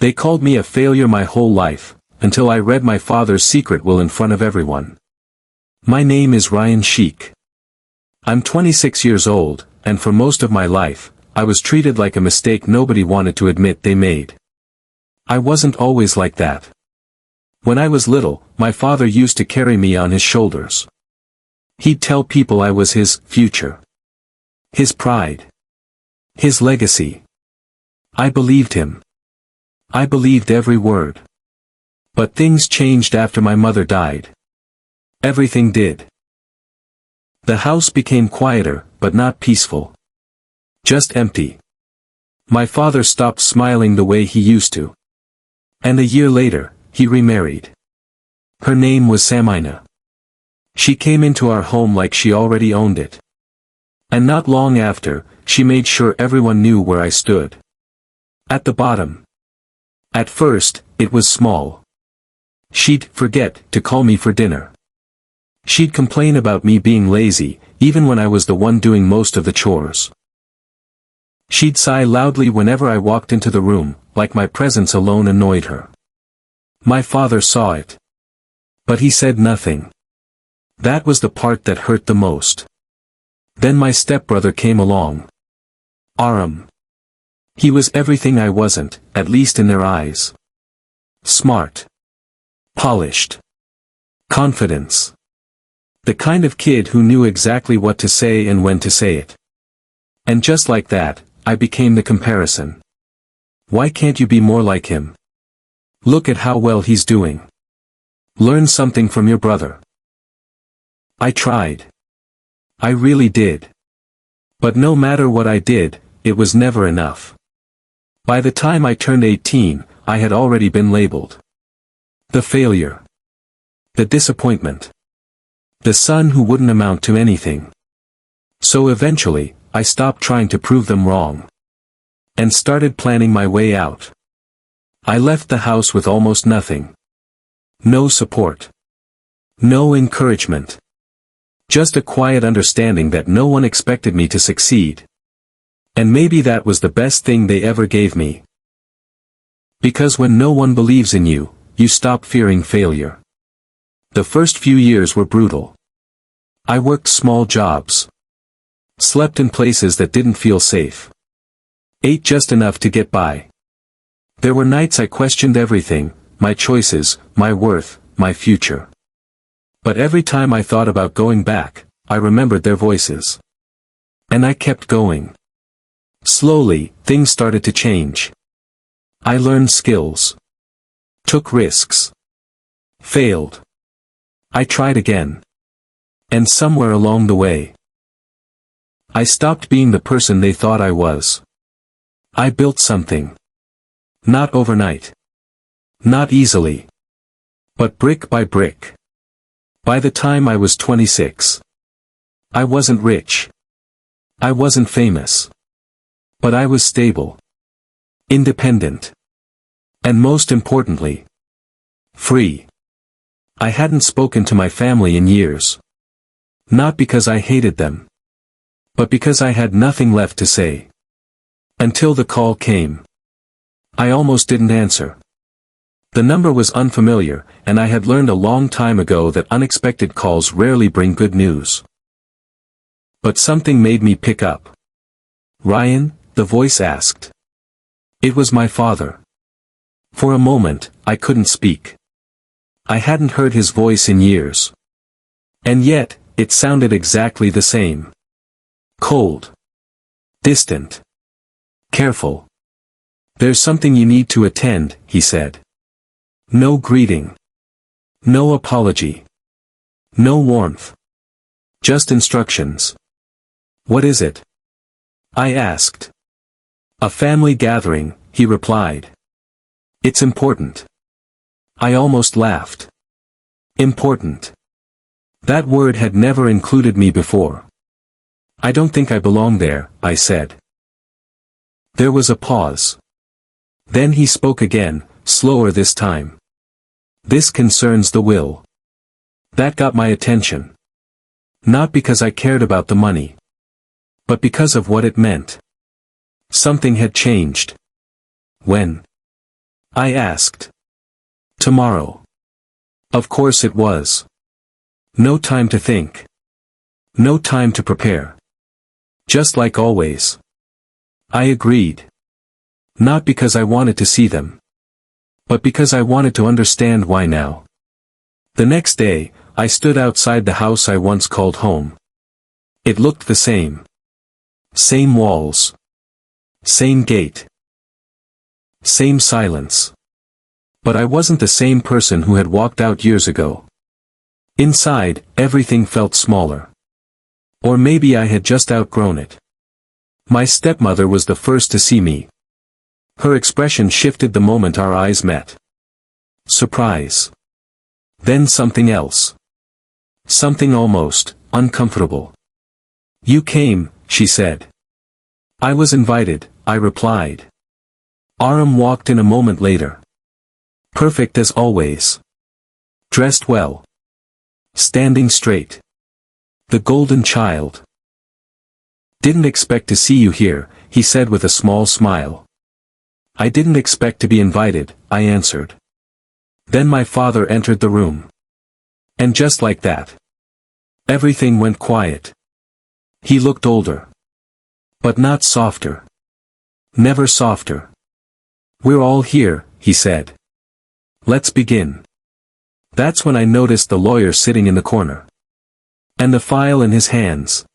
They called me a failure my whole life, until I read my father's secret will in front of everyone. My name is Ryan Sheik. I'm 26 years old, and for most of my life, I was treated like a mistake nobody wanted to admit they made. I wasn't always like that. When I was little, my father used to carry me on his shoulders. He'd tell people I was his future. His pride. His legacy. I believed him. I believed every word. But things changed after my mother died. Everything did. The house became quieter, but not peaceful. Just empty. My father stopped smiling the way he used to. And a year later, he remarried. Her name was Samina. She came into our home like she already owned it. And not long after, she made sure everyone knew where I stood. At the bottom. At first, it was small. She'd forget to call me for dinner. She'd complain about me being lazy, even when I was the one doing most of the chores. She'd sigh loudly whenever I walked into the room, like my presence alone annoyed her. My father saw it. But he said nothing. That was the part that hurt the most. Then my stepbrother came along. Aram. He was everything I wasn't, at least in their eyes. Smart. Polished. Confidence. The kind of kid who knew exactly what to say and when to say it. And just like that, I became the comparison. Why can't you be more like him? Look at how well he's doing. Learn something from your brother. I tried. I really did. But no matter what I did, it was never enough. By the time I turned 18, I had already been labeled. The failure. The disappointment. The son who wouldn't amount to anything. So eventually, I stopped trying to prove them wrong. And started planning my way out. I left the house with almost nothing. No support. No encouragement. Just a quiet understanding that no one expected me to succeed. And maybe that was the best thing they ever gave me. Because when no one believes in you, you stop fearing failure. The first few years were brutal. I worked small jobs. Slept in places that didn't feel safe. Ate just enough to get by. There were nights I questioned everything, my choices, my worth, my future. But every time I thought about going back, I remembered their voices. And I kept going. Slowly, things started to change. I learned skills. Took risks. Failed. I tried again. And somewhere along the way, I stopped being the person they thought I was. I built something. Not overnight. Not easily. But brick by brick. By the time I was 26. I wasn't rich. I wasn't famous. But I was stable. Independent. And most importantly, free. I hadn't spoken to my family in years. Not because I hated them. But because I had nothing left to say. Until the call came. I almost didn't answer. The number was unfamiliar, and I had learned a long time ago that unexpected calls rarely bring good news. But something made me pick up. Ryan, the voice asked. It was my father. For a moment, I couldn't speak. I hadn't heard his voice in years. And yet, it sounded exactly the same. Cold. Distant. Careful. There's something you need to attend, he said. No greeting. No apology. No warmth. Just instructions. What is it? I asked. A family gathering, he replied. It's important. I almost laughed. Important. That word had never included me before. I don't think I belong there, I said. There was a pause. Then he spoke again, slower this time. This concerns the will. That got my attention. Not because I cared about the money. But because of what it meant. Something had changed. When? I asked. Tomorrow. Of course it was. No time to think. No time to prepare. Just like always. I agreed. Not because I wanted to see them. But because I wanted to understand why now. The next day, I stood outside the house I once called home. It looked the same. Same walls. Same gate. Same silence. But I wasn't the same person who had walked out years ago. Inside, everything felt smaller. Or maybe I had just outgrown it. My stepmother was the first to see me. Her expression shifted the moment our eyes met. Surprise. Then something else. Something almost uncomfortable. You came, she said. I was invited, I replied. Aram walked in a moment later. Perfect as always. Dressed well. Standing straight. The golden child. Didn't expect to see you here, he said with a small smile. I didn't expect to be invited, I answered. Then my father entered the room. And just like that. Everything went quiet. He looked older. But not softer. Never softer. We're all here, he said. Let's begin. That's when I noticed the lawyer sitting in the corner. And the file in his hands.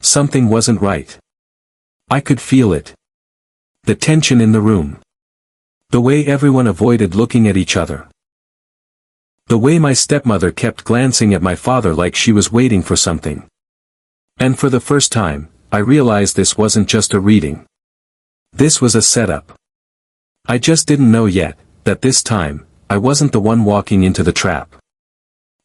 Something wasn't right. I could feel it. The tension in the room. The way everyone avoided looking at each other. The way my stepmother kept glancing at my father like she was waiting for something. And for the first time, I realized this wasn't just a reading. This was a setup. I just didn't know yet, that this time, I wasn't the one walking into the trap.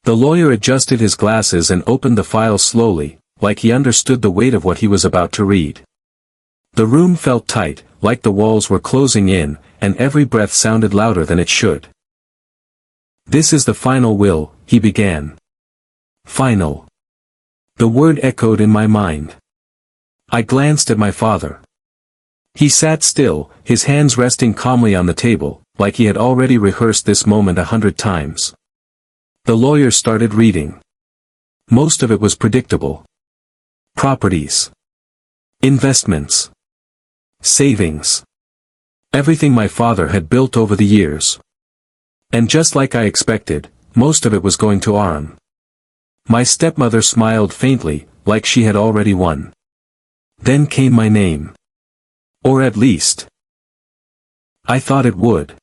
The lawyer adjusted his glasses and opened the file slowly, like he understood the weight of what he was about to read. The room felt tight, like the walls were closing in, and every breath sounded louder than it should. This is the final will, he began. Final. The word echoed in my mind. I glanced at my father. He sat still, his hands resting calmly on the table, like he had already rehearsed this moment 100 times. The lawyer started reading. Most of it was predictable. Properties. Investments. Savings. Everything my father had built over the years. And just like I expected, most of it was going to Aram. My stepmother smiled faintly, like she had already won. Then came my name. Or at least, I thought it would.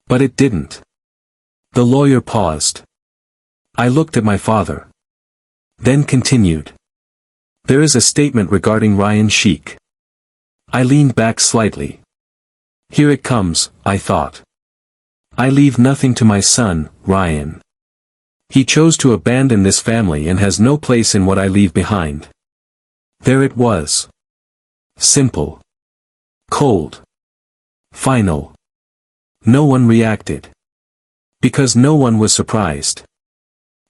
But it didn't. The lawyer paused. I looked at my father. Then continued. There is a statement regarding Ryan Sheikh. I leaned back slightly. Here it comes, I thought. I leave nothing to my son, Ryan. He chose to abandon this family and has no place in what I leave behind. There it was. Simple. Cold. Final. No one reacted. Because no one was surprised.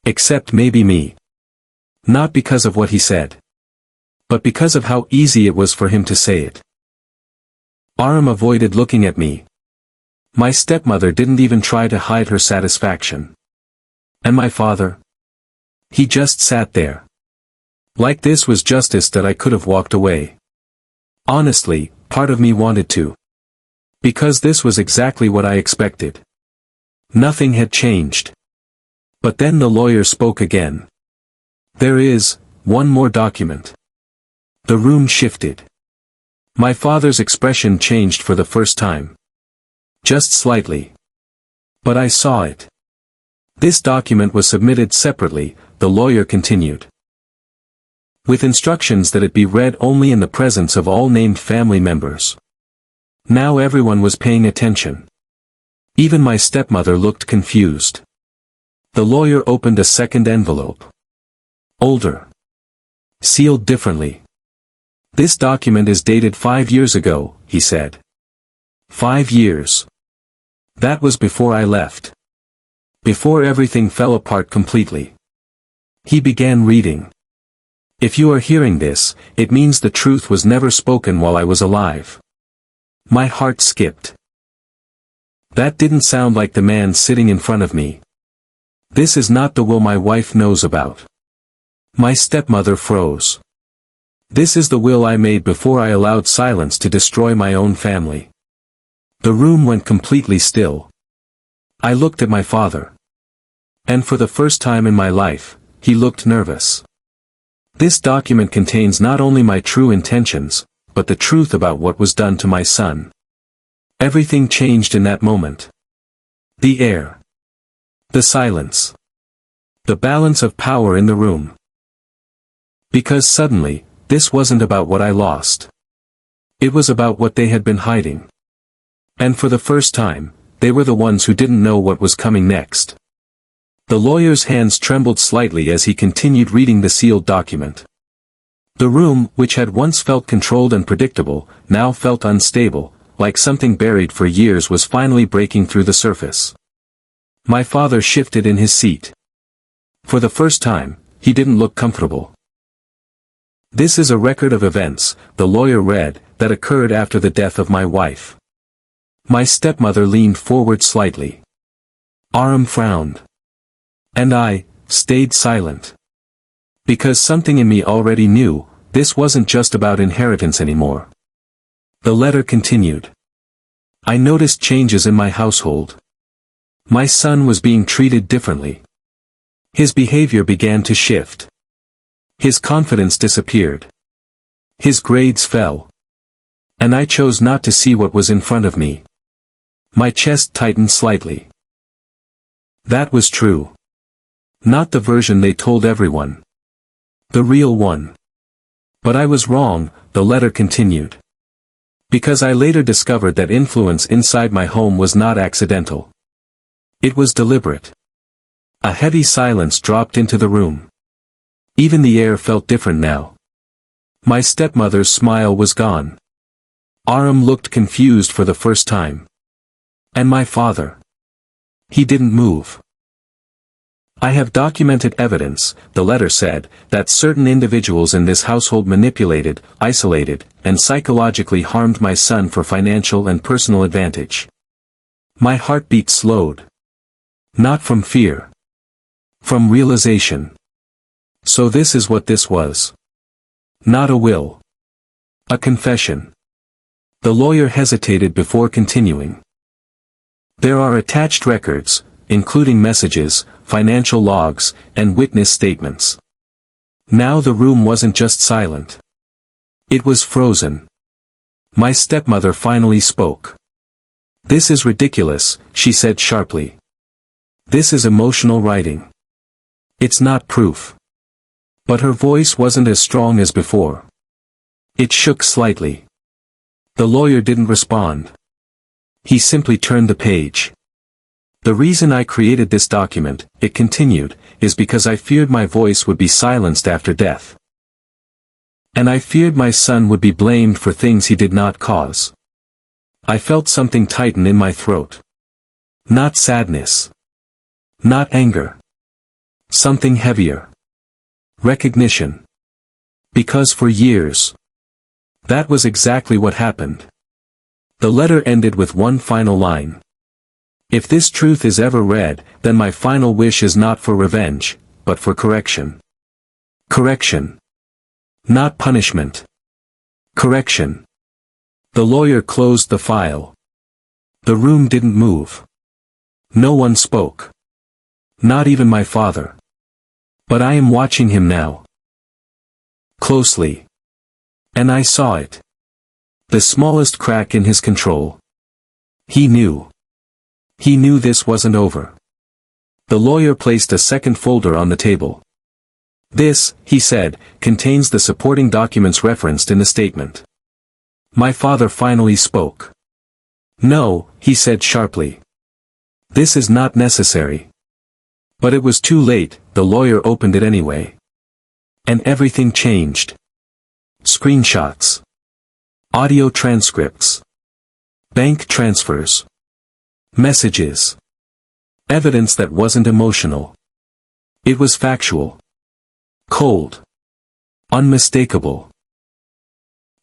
Except maybe me. Not because of what he said. But because of how easy it was for him to say it. Aram avoided looking at me. My stepmother didn't even try to hide her satisfaction. And my father? He just sat there. Like this was justice that I could have walked away. Honestly, part of me wanted to. Because this was exactly what I expected. Nothing had changed. But then the lawyer spoke again. There is one more document. The room shifted. My father's expression changed for the first time. Just slightly. But I saw it. This document was submitted separately, the lawyer continued. With instructions that it be read only in the presence of all named family members. Now everyone was paying attention. Even my stepmother looked confused. The lawyer opened a second envelope. Older. Sealed differently. This document is dated 5 years ago, he said. 5 years. That was before I left. Before everything fell apart completely. He began reading. If you are hearing this, it means the truth was never spoken while I was alive. My heart skipped. That didn't sound like the man sitting in front of me. This is not the will my wife knows about. My stepmother froze. This is the will I made before I allowed silence to destroy my own family. The room went completely still. I looked at my father. And for the first time in my life, he looked nervous. This document contains not only my true intentions, but the truth about what was done to my son. Everything changed in that moment. The air. The silence. The balance of power in the room. Because suddenly, this wasn't about what I lost. It was about what they had been hiding. And for the first time, they were the ones who didn't know what was coming next. The lawyer's hands trembled slightly as he continued reading the sealed document. The room, which had once felt controlled and predictable, now felt unstable, like something buried for years was finally breaking through the surface. My father shifted in his seat. For the first time, he didn't look comfortable. This is a record of events, the lawyer read, that occurred after the death of my wife. My stepmother leaned forward slightly. Aram frowned. And I stayed silent. Because something in me already knew, this wasn't just about inheritance anymore. The letter continued. I noticed changes in my household. My son was being treated differently. His behavior began to shift. His confidence disappeared. His grades fell. And I chose not to see what was in front of me. My chest tightened slightly. That was true. Not the version they told everyone. The real one. But I was wrong, the letter continued. Because I later discovered that influence inside my home was not accidental. It was deliberate. A heavy silence dropped into the room. Even the air felt different now. My stepmother's smile was gone. Aram looked confused for the first time. And my father. He didn't move. I have documented evidence, the letter said, that certain individuals in this household manipulated, isolated, and psychologically harmed my son for financial and personal advantage. My heartbeat slowed. Not from fear. From realization. So this is what this was. Not a will. A confession. The lawyer hesitated before continuing. There are attached records, including messages, financial logs, and witness statements. Now the room wasn't just silent. It was frozen. My stepmother finally spoke. This is ridiculous, she said sharply. This is emotional writing. It's not proof. But her voice wasn't as strong as before. It shook slightly. The lawyer didn't respond. He simply turned the page. The reason I created this document, it continued, is because I feared my voice would be silenced after death. And I feared my son would be blamed for things he did not cause. I felt something tighten in my throat. Not sadness. Not anger. Something heavier. Recognition. Because for years. That was exactly what happened. The letter ended with one final line. If this truth is ever read, then my final wish is not for revenge, but for correction. Correction. Not punishment. Correction. The lawyer closed the file. The room didn't move. No one spoke. Not even my father. But I am watching him now. Closely. And I saw it. The smallest crack in his control. He knew. He knew this wasn't over. The lawyer placed a second folder on the table. This, he said, contains the supporting documents referenced in the statement. My father finally spoke. No, he said sharply. This is not necessary. But it was too late, the lawyer opened it anyway. And everything changed. Screenshots. Audio transcripts. Bank transfers. Messages. Evidence that wasn't emotional. It was factual. Cold. Unmistakable.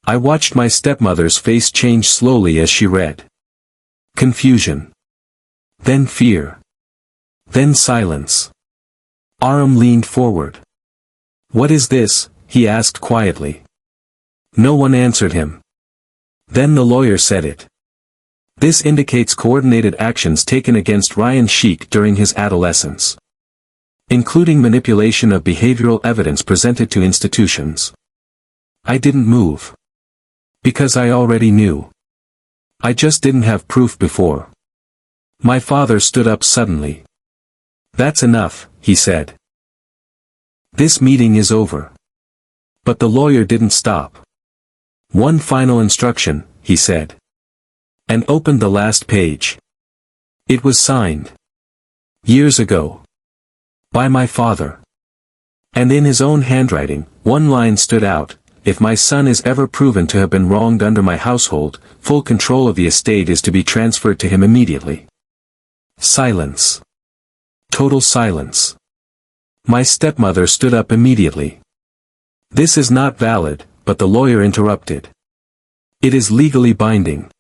I watched my stepmother's face change slowly as she read. Confusion. Then fear. Then silence. Aram leaned forward. "What is this?" he asked quietly. No one answered him. Then the lawyer said it. "This indicates coordinated actions taken against Ryan Sheikh during his adolescence, including manipulation of behavioral evidence presented to institutions." I didn't move. Because I already knew. I just didn't have proof before. My father stood up suddenly. "That's enough," he said. "This meeting is over." But the lawyer didn't stop. "One final instruction," he said. And opened the last page. It was signed. Years ago. By my father. And in his own handwriting, one line stood out: "If my son is ever proven to have been wronged under my household, full control of the estate is to be transferred to him immediately." Silence. Total silence. My stepmother stood up immediately. "This is not valid," but the lawyer interrupted. "It is legally binding."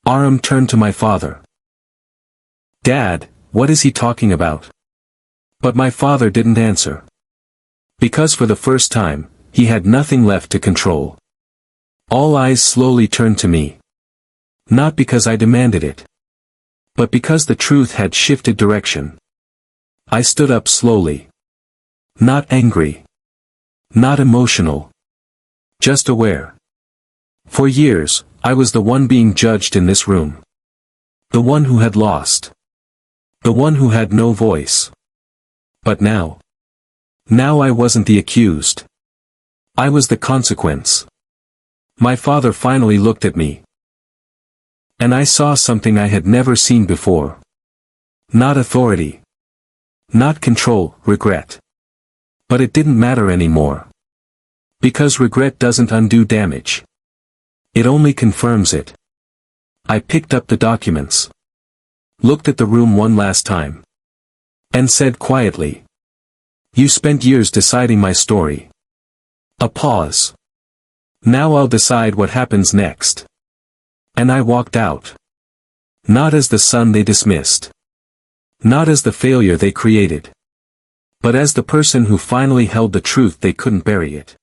Aram turned to my father. "Dad, what is he talking about?" But my father didn't answer. Because for the first time, he had nothing left to control. All eyes slowly turned to me. Not because I demanded it, but because the truth had shifted direction. I stood up slowly. Not angry. Not emotional. Just aware. For years, I was the one being judged in this room. The one who had lost. The one who had no voice. But now. Now I wasn't the accused. I was the consequence. My father finally looked at me. And I saw something I had never seen before. Not authority. Not control, regret. But it didn't matter anymore. Because regret doesn't undo damage. It only confirms it. I picked up the documents. Looked at the room one last time. And said quietly. "You spent years deciding my story." A pause. "Now I'll decide what happens next." And I walked out. Not as the son they dismissed. Not as the failure they created. But as the person who finally held the truth they couldn't bury it.